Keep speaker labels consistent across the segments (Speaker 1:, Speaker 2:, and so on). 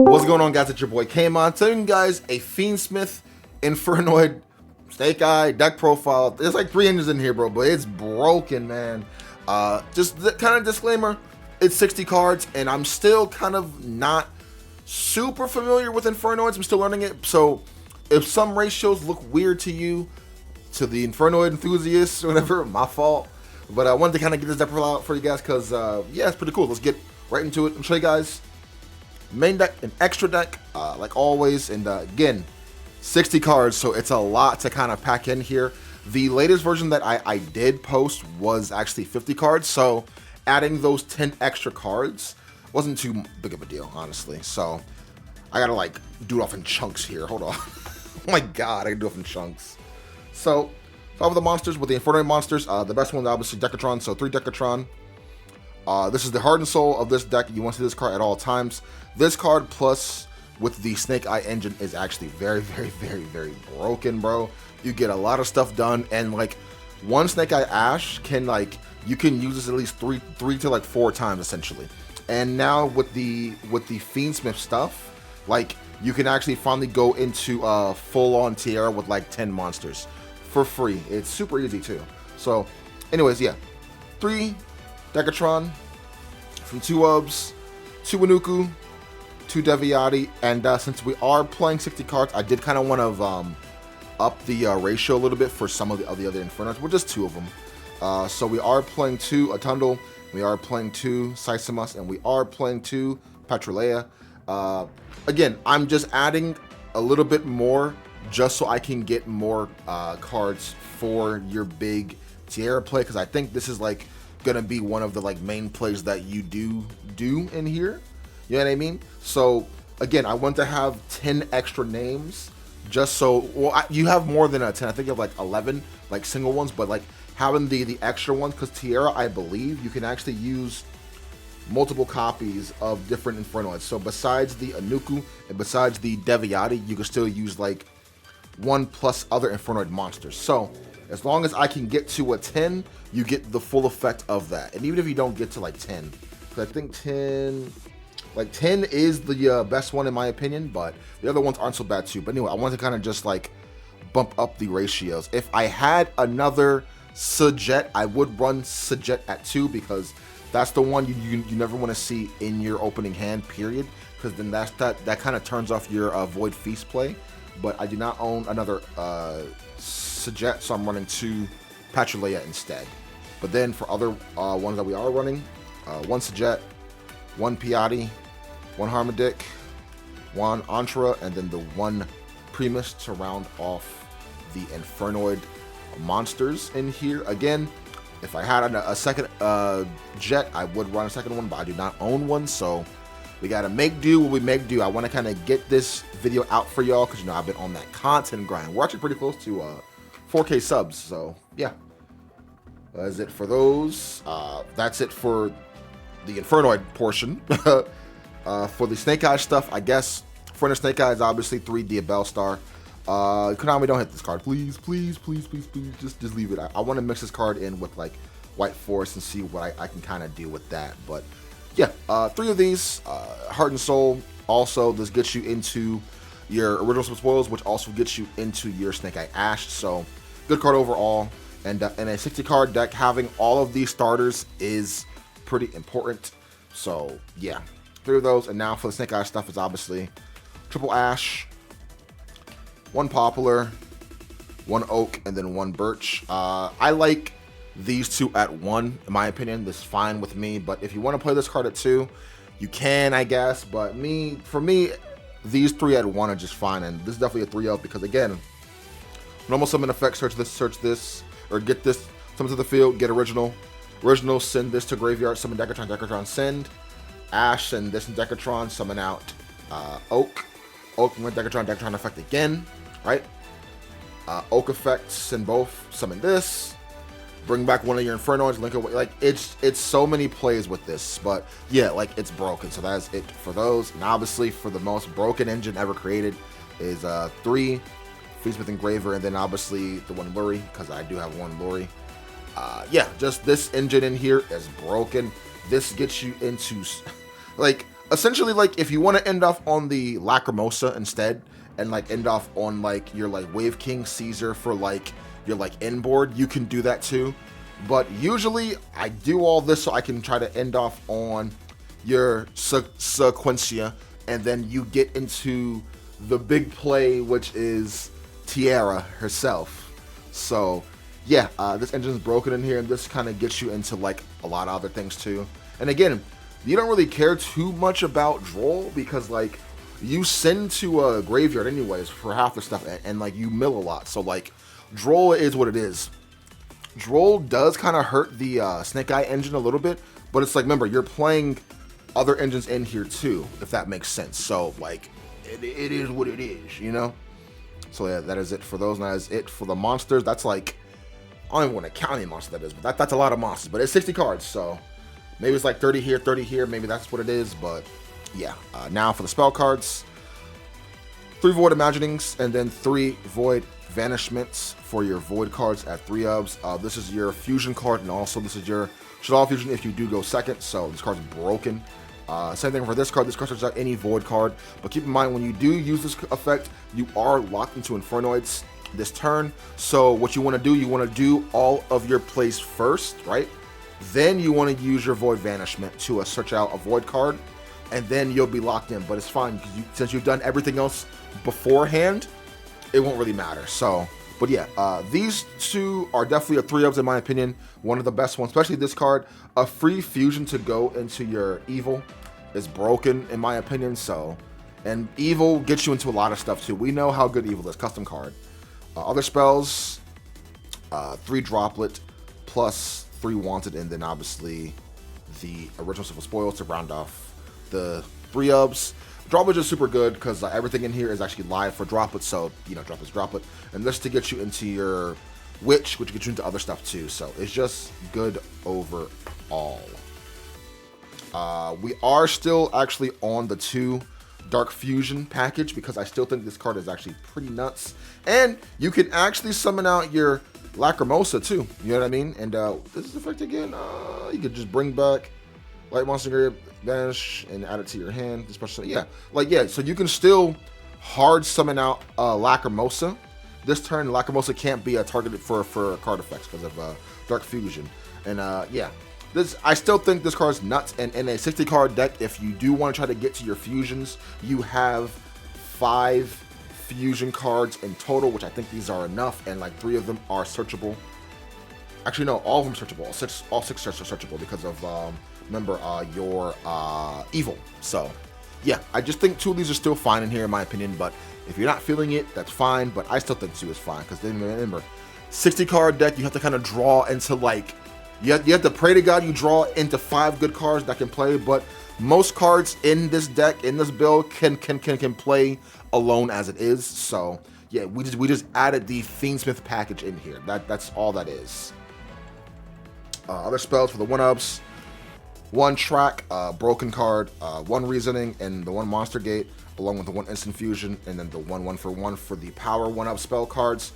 Speaker 1: What's going on, guys? It's your boy Kamon telling you guys a Fiendsmith Infernoid Snake Eye deck profile. There's like 3 engines in here, bro, but it's broken, man. Just the kind of disclaimer, it's 60 cards, and I'm still kind of not super familiar with Infernoids. I'm still learning it, so if some ratios look weird to you, to the Infernoid enthusiasts or whatever, my fault. But I wanted to kind of get this deck profile out for you guys because, yeah, it's pretty cool. Let's get right into it and show you guys main deck and extra deck, like always. And again, 60 cards, so it's a lot to kind of pack in here. The latest version that I did post was actually 50 cards, so adding those 10 extra cards wasn't too big of a deal, honestly. So I gotta like do it off in chunks here. Hold on. Oh my god, I can do it off in chunks. So start with the monsters, with the Infernoid monsters. The best one is obviously Decatron, so 3 Decatron. This is the heart and soul of this deck. You want to see this card at all times. This card plus with the Snake Eye engine is actually very, very, very, very broken, bro. You get a lot of stuff done, and like one Snake Eye Ash can like you can use this at least three to like 4 times essentially. And now with the Fiendsmith stuff, like you can actually finally go into full-on Tiara with like 10 monsters for free. It's super easy too. So, anyways, yeah, 3 Decatron, from 2 Ubs, 2 Inuku, 2 Deviati, and since we are playing 60 cards, I did kind of want to up the ratio a little bit for some of the other Infernos. We're just 2 of them. So we are playing 2 Atundel, we are playing 2 Sisymus, and we are playing 2 Petrolea. Again, I'm just adding a little bit more just so I can get more cards for your big Tiara play, because I think this is like gonna be one of the like main plays that you do in here. You know what I mean? So again, I want to have 10 extra names just so, well, you have more than a 10. I think you have like 11 like single ones, but like having the extra ones, because Tiara, I believe you can actually use multiple copies of different Infernoids. So besides the Inuku and besides the Deviati, you can still use like 1 plus other Infernoid monsters. So as long as I can get to a 10, you get the full effect of that. And even if you don't get to like 10, because I think 10 is the best one in my opinion, but the other ones aren't so bad too. But anyway, I want to kind of just like bump up the ratios. If I had another Sajet, I would run Sajet at 2, because that's the one you never want to see in your opening hand, period. Because then that kind of turns off your Void Feast play. But I do not own another Sajet, so I'm running 2 Petrolea instead. But then for other ones that we are running, 1 Sajet, 1 Piatti, 1 Harmadic, 1 Antra, and then the 1 Primus to round off the Infernoid monsters in here. Again, if I had a second Jet, I would run a second one, but I do not own one, so we gotta make do what we make do. I want to kind of get this video out for y'all because, you know, I've been on that content grind. We're actually pretty close to 4K subs, so yeah. That's it for those. That's it for the Infernoid portion. For the Snake Eye stuff, I guess for the Snake Eye is obviously 3 Diabell Star. Konami, don't hit this card, please, please, please, please, please. Just leave it. I want to mix this card in with like White Forest and see what I can kind of do with that. But yeah, 3 of these, Heart and Soul. Also, this gets you into your original spoils, which also gets you into your Snake Eye Ash. So good card overall. And in a 60 card deck, having all of these starters is pretty important. So yeah, 3 of those. And now for the Snake Eye stuff is obviously triple Ash, 1 Poplar, 1 Oak, and then 1 Birch. I like these 2 at 1, in my opinion. This is fine with me, but if you want to play this card at 2, you can, I guess. But for me, these 3 at 1 are just fine, and this is definitely a 3-up because, again, normal summon effect, search this, or get this, summon to the field, get original, send this to graveyard, summon Decatron, send, Ash, send this in Decatron, summon out Oak with Decatron effect again, right? Oak effect, send both, summon this, bring back one of your Infernoids, link away. Like it's so many plays with this, but yeah, like it's broken. So that's it for those. And obviously for the most broken engine ever created is 3 Fiendsmith Engraver, and then obviously the 1 Lurie, because I do have 1 Lurie. Yeah, just this engine in here is broken. This gets you into like essentially, like, if you want to end off on the Lacrimosa instead, and like end off on like your like Wave King Caesar for like your like inboard, you can do that too. But usually I do all this so I can try to end off on your Sequencia, and then you get into the big play, which is Tiara herself. So yeah, this engine's broken in here, and this kind of gets you into like a lot of other things too. And again, you don't really care too much about Droll because like you send to a graveyard anyways for half the stuff, and like you mill a lot. So like Droll is what it is. Droll does kind of hurt the Snake Eye engine a little bit, but it's like, remember, you're playing other engines in here too, if that makes sense. So like it is what it is, you know. So yeah, that is it for those, and that is it for the monsters. That's like, I don't even want to count any monster that is, but that's a lot of monsters. But it's 60 cards, so maybe it's like 30 here, 30 here. Maybe that's what it is. But yeah, now for the spell cards: 3 Void Imaginings, and then 3 Void Vanishments for your Void cards at 3 ups. This is your Fusion card, and also this is your Shaddoll Fusion if you do go second. So this card's broken. Same thing for this card. This card starts out any Void card, but keep in mind when you do use this effect, you are locked into Infernoids this turn. So what you want to do, you want to do all of your plays first, right? Then you want to use your Void Vanishment to search out a Void card, and then you'll be locked in. But it's fine because since you've done everything else beforehand, it won't really matter. So, but yeah, these two are definitely a 3-ups in my opinion. One of the best ones, especially this card. A free fusion to go into your Evil is broken in my opinion. So, and Evil gets you into a lot of stuff too. We know how good Evil is. Custom card. Other spells, 3 Droplet plus 3 Wanted, and then obviously the original Civil Spoils to round off the 3-ups. Droplet is super good because everything in here is actually live for Droplet, so you know, Droplet. And this to get you into your Witch, which gets you into other stuff too. So it's just good overall. We are still actually on the 2 Dark Fusion package because I still think this card is actually pretty nuts. And you can actually summon out your Lacrimosa too. You know what I mean? And this is effect again. You could just bring back Light Monster Grave, Vanish, and add it to your hand. Especially, yeah, like yeah. So you can still hard summon out Lacrimosa. This turn, Lacrimosa can't be targeted for card effects because of Dark Fusion. And yeah, this I still think this card is nuts. And in a 60 card deck, if you do want to try to get to your fusions, you have 5 fusion cards in total, which I think these are enough. And like 3 of them are searchable. Actually, no, all of them searchable. All six are searchable because of remember your Evil. So yeah, I just think 2 of these are still fine in here in my opinion. But if you're not feeling it, that's fine. But I still think 2 is fine because then remember, 60 card deck, you have to kind of draw into like you have to pray to God you draw into 5 good cards that can play. But most cards in this deck, in this build, can play alone as it is. So yeah, we just added the Fiendsmith package in here. That's all that is. Other spells for the 1-ups: 1 Track, Broken card, 1 Reasoning, and the 1 Monster Gate, along with the 1 Instant Fusion, and then the 1 for 1 for the Power 1-up spell cards.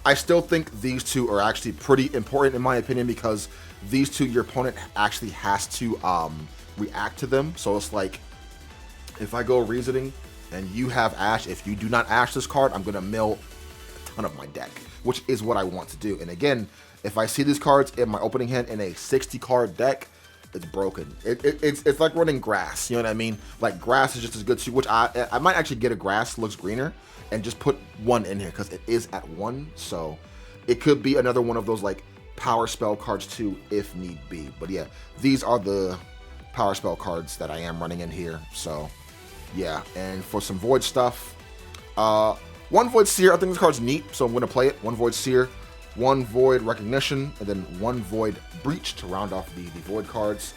Speaker 1: I still think these 2 are actually pretty important in my opinion because these 2 your opponent actually has to react to them. So it's like if I go Reasoning and you have Ash, if you do not Ash this card, I'm gonna mill a ton of my deck, which is what I want to do. And again, if I see these cards in my opening hand in a 60 card deck, it's broken. It's like running grass. You know what I mean? Like grass is just as good too. Which I might actually get a grass looks greener and just put 1 in here because it is at 1. So it could be another one of those like power spell cards too if need be. But yeah, these are the power spell cards that I am running in here. So yeah, and for some void stuff, 1 Void Seer. I think this card's neat, so I'm gonna play it. 1 Void Seer, 1 Void Recognition, and then 1 Void Breach to round off the Void cards.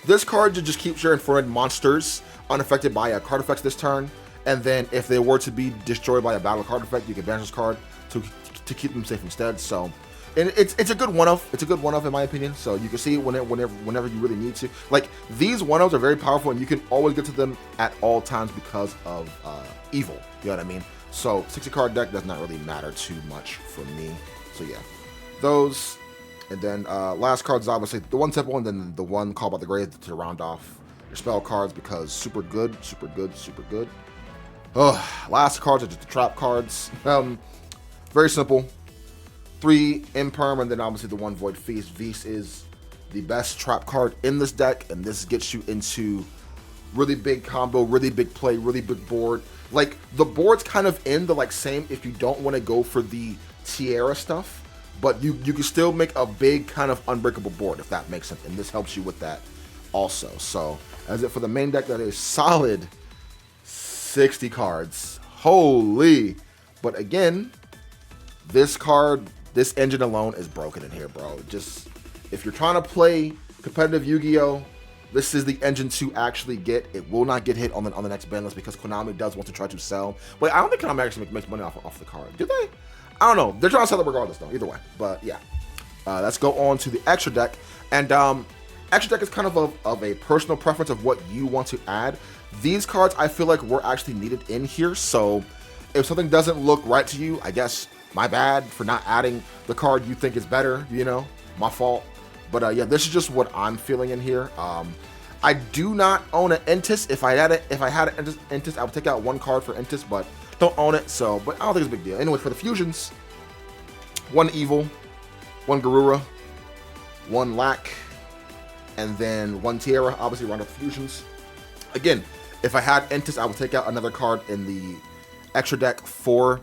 Speaker 1: This card just keeps your Infernoid monsters unaffected by card effects this turn, and then if they were to be destroyed by a battle card effect, you can banish this card to keep them safe instead. So, and it's a good one-off. It's a good one-off in my opinion. So you can see it whenever you really need to. Like these one-offs are very powerful, and you can always get to them at all times because of Evil. You know what I mean? So 60 card deck does not really matter too much for me. So yeah, those, and then last card is obviously the 1 simple, and then the 1 Call by the Grave to round off your spell cards because super good, super good, super good. Last cards are just the trap cards. Very simple. 3 Imperm and then obviously the 1 Void Feast. Feast is the best trap card in this deck, and this gets you into really big combo, really big play, really big board. Like, the board's kind of in the like same if you don't want to go for the Tiara stuff, but you can still make a big kind of unbreakable board if that makes sense, and this helps you with that also. So as it for the main deck, that is solid 60 cards. Holy. But again, this card, this engine alone is broken in here, bro. Just, if you're trying to play competitive Yu-Gi-Oh!, this is the engine to actually get. It will not get hit on the next ban list because Konami does want to try to sell. Wait, I don't think Konami actually makes money off the card. Do they? I don't know. They're trying to sell it regardless, though. Either way. But yeah. Let's go on to the extra deck. And extra deck is kind of a personal preference of what you want to add. These cards, I feel like, were actually needed in here. So if something doesn't look right to you, I guess my bad for not adding the card you think is better, you know, my fault. But yeah, this is just what I'm feeling in here. I do not own an Entis. If I had an Entis, I would take out 1 card for Entis, but don't own it. So, but I don't think it's a big deal. Anyway, for the fusions, 1 Evil, 1 Garura, 1 Lack, and then 1 Tiara. Obviously, round up the fusions. Again, if I had Entis, I would take out another card in the extra deck for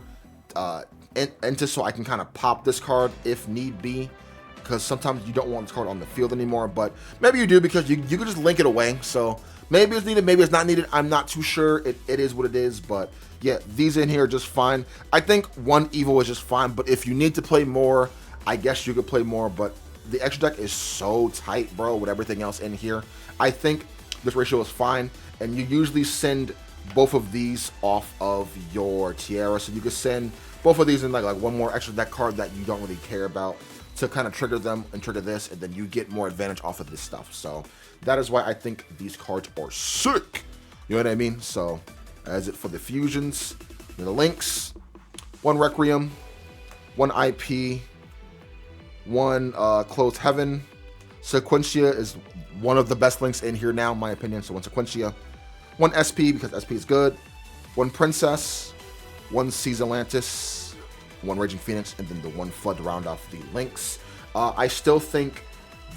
Speaker 1: Entis, so I can kind of pop this card if need be. Because sometimes you don't want this card on the field anymore, but maybe you do because you can just link it away. So maybe it's needed, maybe it's not needed. I'm not too sure. It is what it is, but yeah, these in here are just fine. I think 1 Evil is just fine, but if you need to play more, I guess you could play more, but the extra deck is so tight, bro, with everything else in here. I think this ratio is fine, and you usually send both of these off of your Tiara, so you could send both of these in like 1 more extra deck card that you don't really care about, to kind of trigger them and trigger this, and then you get more advantage off of this stuff. So that is why I think these cards are sick. You know what I mean? So as it for the fusions, the links, 1 Requiem, 1 IP, 1 Closed Heaven. Sequentia is one of the best links in here now, in my opinion. So 1 Sequentia, 1 SP because SP is good, 1 Princess, 1 Caesalantis, 1 Raging Phoenix, and then the 1 Flood to round off the links. I still think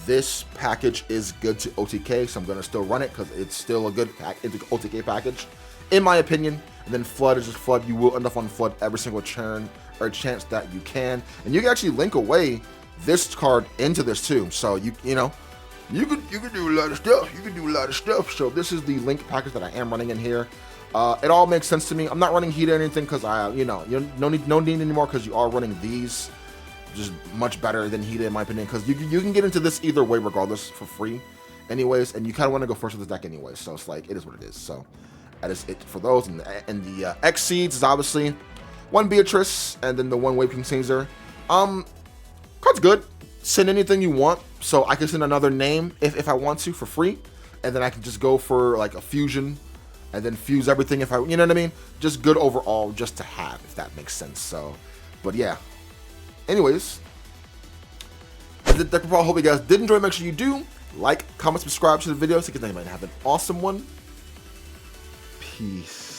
Speaker 1: this package is good to OTK, so I'm going to still run it because it's still a good OTK package, in my opinion. And then Flood is just Flood. You will end up on Flood every single turn or chance that you can. And you can actually link away this card into this too. So you know, you can do a lot of stuff. You can do a lot of stuff. So this is the link package that I am running in here. It all makes sense to me. I'm not running heat or anything because no need anymore because you are running these, just much better than heat in my opinion, because you can get into this either way regardless for free, anyways, and you kind of want to go first with this deck anyway. So it's like it is what it is. So that is it for those. And the X Seeds is obviously 1 Beatrice and then the 1 Wave King Caesar. Card's good. Send anything you want, so I can send another name if I want to for free, and then I can just go for like a fusion. And then fuse everything if you know what I mean? Just good overall, just to have, if that makes sense. So, but yeah. Anyways, that's the deck profile. I hope you guys did enjoy. Make sure you do like, comment, subscribe to the video so you can think you might have an awesome one. Peace.